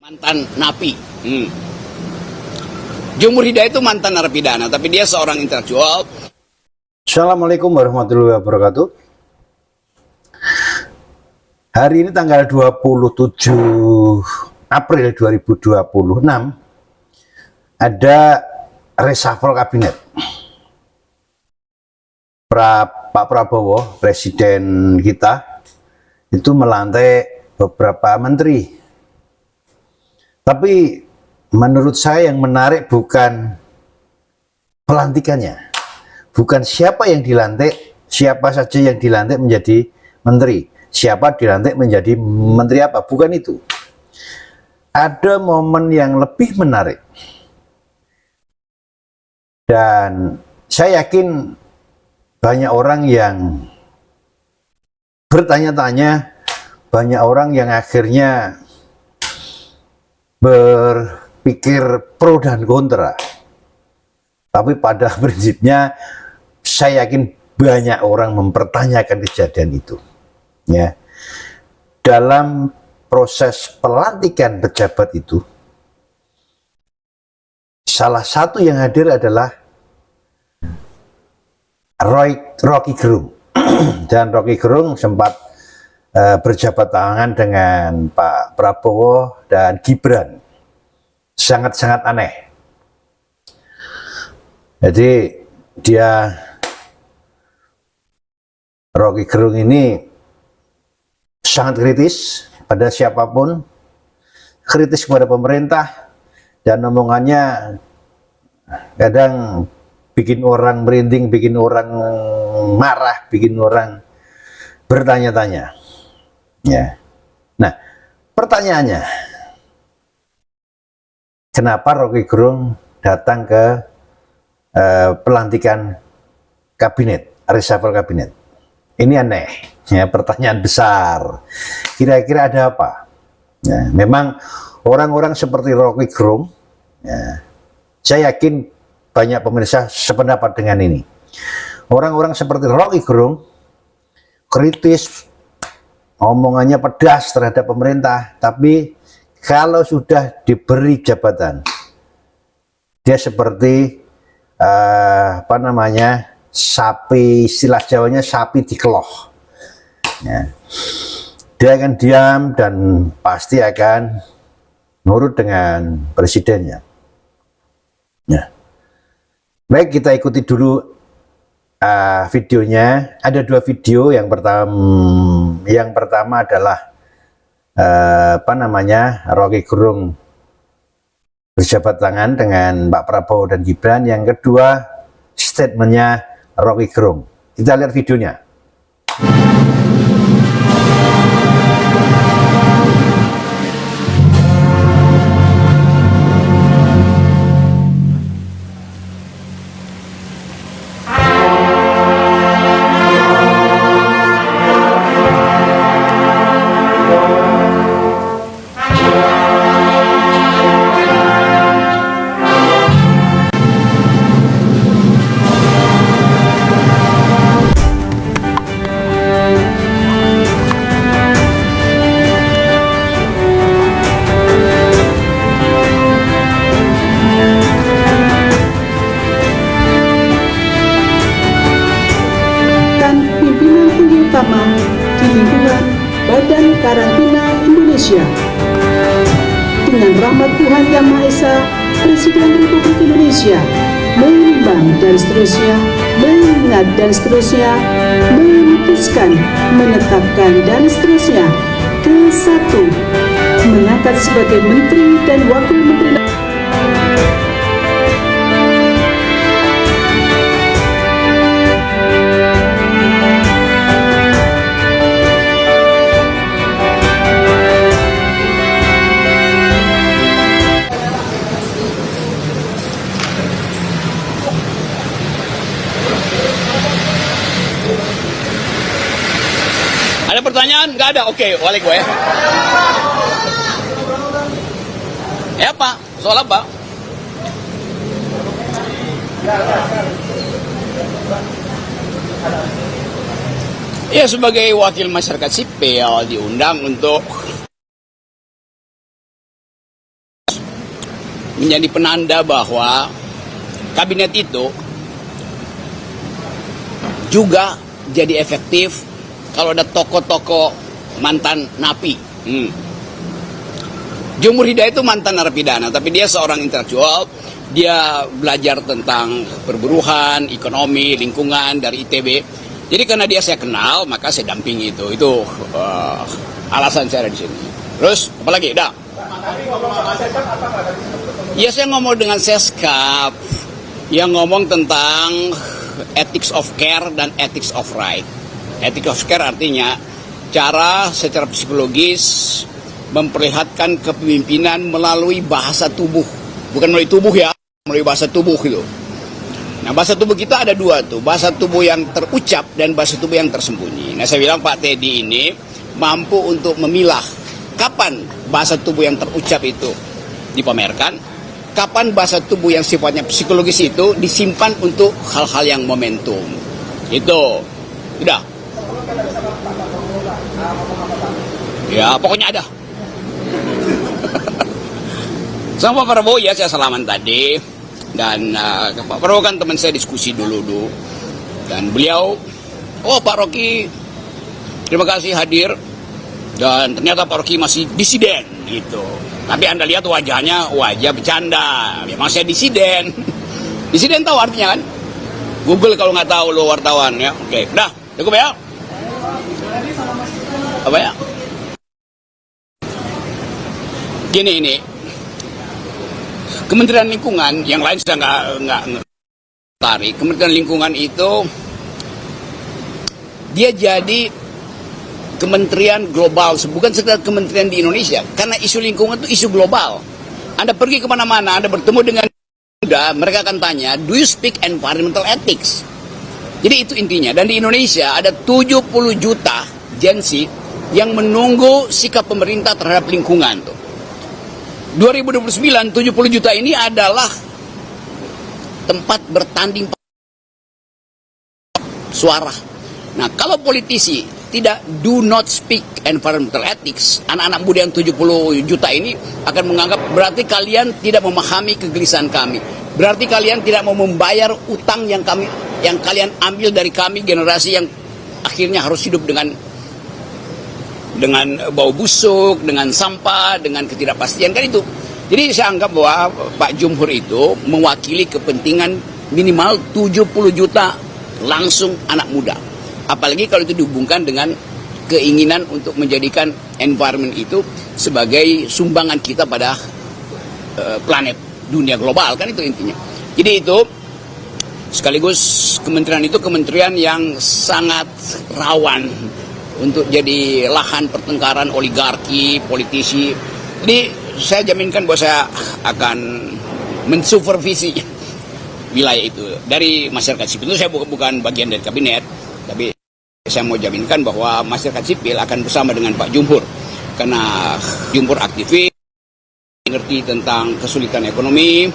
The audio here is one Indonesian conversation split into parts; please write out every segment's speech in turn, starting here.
Mantan napi. Jumur Hidayat itu mantan narapidana, tapi dia seorang intelektual. Assalamualaikum warahmatullahi wabarakatuh. Hari ini tanggal 27 April 2026 ada reshuffle kabinet. Pak Prabowo, presiden kita, itu melantik beberapa menteri. Tapi menurut saya yang menarik bukan pelantikannya, bukan siapa yang dilantik, siapa saja yang dilantik menjadi menteri, siapa dilantik menjadi menteri apa, bukan itu. Ada momen yang lebih menarik, dan saya yakin banyak orang yang bertanya-tanya, banyak orang yang akhirnya berpikir pro dan kontra. Tapi pada prinsipnya saya yakin banyak orang mempertanyakan kejadian itu. Ya. Dalam proses pelantikan pejabat itu, salah satu yang hadir adalah Rocky Gerung. Dan Rocky Gerung sempat berjabat tangan dengan Pak Prabowo dan Gibran. Sangat-sangat aneh. Jadi Rocky Gerung ini sangat kritis pada siapapun, kritis kepada pemerintah, dan omongannya kadang bikin orang merinding, bikin orang marah, bikin orang bertanya-tanya. Ya. Nah, pertanyaannya, kenapa Rocky Gerung datang ke pelantikan kabinet, reshuffle kabinet? Ini aneh, ya, pertanyaan besar. Kira-kira ada apa? Ya, memang orang-orang seperti Rocky Gerung, ya, saya yakin banyak pemirsa sependapat dengan ini. Orang-orang seperti Rocky Gerung kritis, omongannya pedas terhadap pemerintah, tapi kalau sudah diberi jabatan, dia seperti sapi, istilah Jawanya sapi dikeloh. Ya. Dia akan diam dan pasti akan nurut dengan presidennya. Ya. Baik, kita ikuti dulu videonya. Ada dua video. Yang pertama adalah Rocky Gerung berjabat tangan dengan Pak Prabowo dan Gibran. Yang kedua, statementnya Rocky Gerung. Kita lihat videonya. Utama di lingkungan Badan Karantina Indonesia. Dengan rahmat Tuhan Yang Maha Esa, Presiden Republik Indonesia menimbang dan seterusnya, mengingat dan seterusnya, memutuskan, menetapkan dan seterusnya. Ke-1, mengangkat sebagai Menteri dan Wakil Menteri. Ada pertanyaan? Nggak ada? Oke, balik gue ya. Ya Pak, soal apa? Ya sebagai wakil masyarakat sipil diundang untuk menjadi penanda bahwa kabinet itu juga jadi efektif kalau ada tokoh-tokoh mantan napi. Jumhur Hidayat itu mantan narapidana, tapi dia seorang intelektual. Dia belajar tentang perburuhan, ekonomi, lingkungan dari ITB. Jadi karena dia saya kenal, maka saya dampingi itu. Itu alasan saya ada di sini. Terus, apa lagi? Dah. Ya saya ngomong dengan Seskap yang ngomong tentang ethics of care dan ethics of right. Ethics of care artinya cara secara psikologis memperlihatkan kepemimpinan melalui bahasa tubuh. Bukan melalui tubuh ya, melalui bahasa tubuh itu. Nah, bahasa tubuh kita ada dua tuh, bahasa tubuh yang terucap dan bahasa tubuh yang tersembunyi. Nah, saya bilang Pak Teddy ini mampu untuk memilah kapan bahasa tubuh yang terucap itu dipamerkan, kapan bahasa tubuh yang sifatnya psikologis itu disimpan untuk hal-hal yang momentum. Itu. Udah. Ya, pokoknya ada. Sama Pak Prabowo ya saya salaman tadi. Dan Pak Prabowo kan teman saya diskusi dulu. Dan beliau, oh Pak Rocky, terima kasih hadir. Dan ternyata Pak Rocky masih disiden gitu. Tapi Anda lihat wajahnya, wajah bercanda. Memang saya disiden. Disiden tahu artinya kan? Google kalau nggak tahu lo wartawan ya. Oke, udah, cukup ya. Apa ya? Gini ini. Kementerian Lingkungan, yang lain sudah nggak tarik. Kementerian Lingkungan itu dia jadi kementerian global, bukan sekedar kementerian di Indonesia. Karena isu lingkungan itu isu global. Anda pergi kemana-mana, Anda bertemu dengan muda, mereka akan tanya, do you speak environmental ethics? Jadi itu intinya. Dan di Indonesia ada 70 juta Gen Z yang menunggu sikap pemerintah terhadap lingkungan tuh. 2029, 70 juta ini adalah tempat bertanding suara. Nah, kalau politisi tidak do not speak environmental ethics, anak-anak muda yang 70 juta ini akan menganggap berarti kalian tidak memahami kegelisahan kami. Berarti kalian tidak mau membayar utang yang kalian ambil dari kami, generasi yang akhirnya harus hidup dengan bau busuk, dengan sampah, dengan ketidakpastian kan itu. Jadi saya anggap bahwa Pak Jumhur itu mewakili kepentingan minimal 70 juta langsung anak muda. Apalagi kalau itu dihubungkan dengan keinginan untuk menjadikan environment itu sebagai sumbangan kita pada planet dunia global kan itu intinya. Jadi itu sekaligus kementerian itu kementerian yang sangat rawan untuk jadi lahan pertengkaran oligarki, politisi. Jadi saya jaminkan bahwa saya akan mensupervisi wilayah itu dari masyarakat sipil. Itu saya bukan bagian dari kabinet, tapi saya mau jaminkan bahwa masyarakat sipil akan bersama dengan Pak Jumhur. Karena Jumhur aktivis, mengerti tentang kesulitan ekonomi,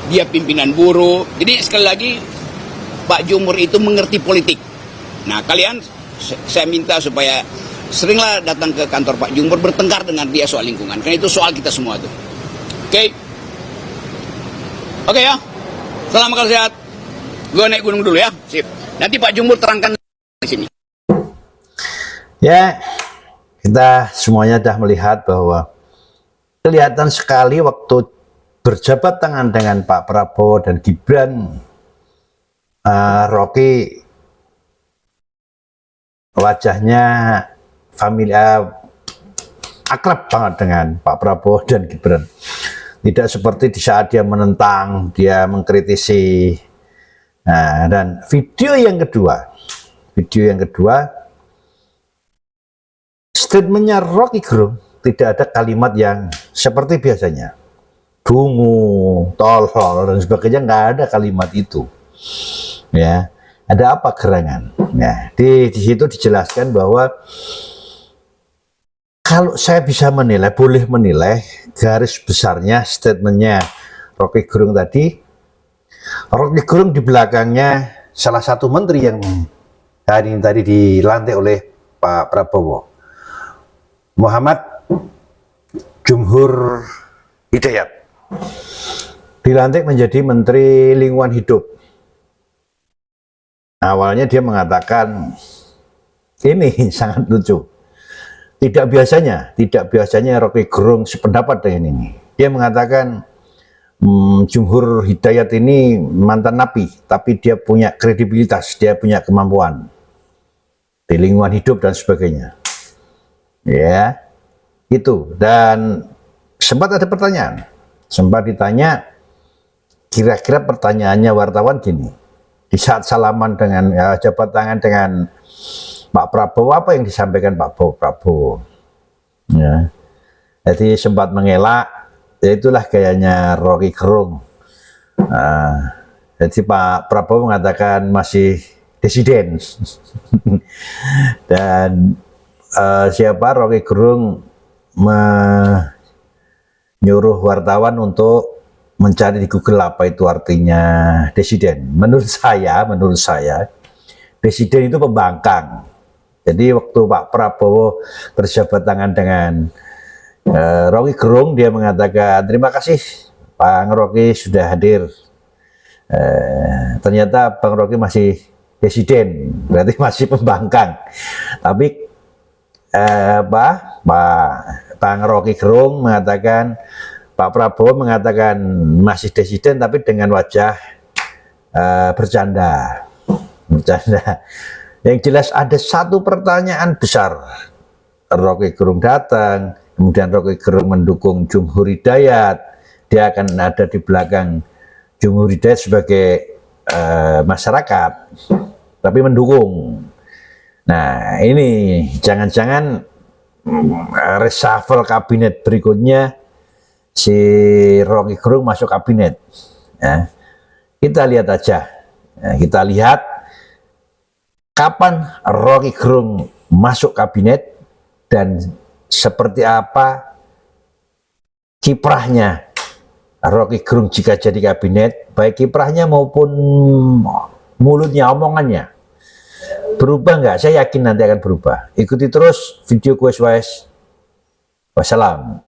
dia pimpinan buruh. Jadi sekali lagi Pak Jumhur itu mengerti politik. Nah kalian, saya minta supaya seringlah datang ke kantor Pak Jumhur bertengkar dengan dia soal lingkungan. Karena itu soal kita semua tuh. Oke? Oke ya. Salam akal sehat. Gue naik gunung dulu ya. Sip. Nanti Pak Jumhur terangkan di sini. Ya, kita semuanya sudah melihat bahwa kelihatan sekali waktu berjabat tangan dengan Pak Prabowo dan Gibran, Rocky wajahnya akrab banget dengan Pak Prabowo dan Gibran. Tidak seperti di saat dia menentang, dia mengkritisi. Nah, dan video yang kedua, statementnya Rocky Gerung tidak ada kalimat yang seperti biasanya, dungu, tolol dan sebagainya, nggak ada kalimat itu. Ya, ada apa gerangan? Ya, di situ dijelaskan bahwa kalau saya bisa menilai, boleh menilai garis besarnya statementnya Rocky Gerung tadi. Rocky Gerung di belakangnya salah satu menteri yang hari ini tadi dilantik oleh Pak Prabowo, Muhammad Jumhur Hidayat. dilantik menjadi Menteri Lingkungan Hidup. Awalnya dia mengatakan, ini sangat lucu. Tidak biasanya Rocky Gerung sependapat dengan ini. Dia mengatakan Jumhur Hidayat ini mantan napi, tapi dia punya kredibilitas, dia punya kemampuan di lingkungan hidup dan sebagainya. Ya, itu. Dan sempat ada pertanyaan, sempat ditanya, kira-kira pertanyaannya wartawan gini, di saat salaman dengan jabat tangan dengan Pak Prabowo, apa yang disampaikan Pak Prabowo? Ya. Jadi sempat mengelak, ya itulah gayanya Rocky Gerung. Jadi Pak Prabowo mengatakan masih disiden. Dan siapa Rocky Gerung menyuruh wartawan untuk mencari di Google apa itu artinya disiden. Menurut saya disiden itu pembangkang. Jadi waktu Pak Prabowo berjabat tangan dengan Rocky Gerung, dia mengatakan terima kasih Bang Rocky sudah hadir. Ternyata Bang Rocky masih disiden, berarti masih pembangkang. Tapi Bang Rocky Gerung mengatakan, Pak Prabowo mengatakan masih disiden tapi dengan wajah bercanda. Yang jelas ada satu pertanyaan besar. Rocky Gerung datang, kemudian Rocky Gerung mendukung Jumhur Hidayat. Dia akan ada di belakang Jumhur Hidayat sebagai masyarakat, tapi mendukung. Nah, ini jangan-jangan reshuffle kabinet berikutnya si Rocky Gerung masuk kabinet. Ya. Kita lihat aja. Ya, kita lihat kapan Rocky Gerung masuk kabinet dan seperti apa kiprahnya Rocky Gerung jika jadi kabinet, baik kiprahnya maupun mulutnya, omongannya. Berubah nggak? Saya yakin nanti akan berubah. Ikuti terus video Quest Wise. Wassalam.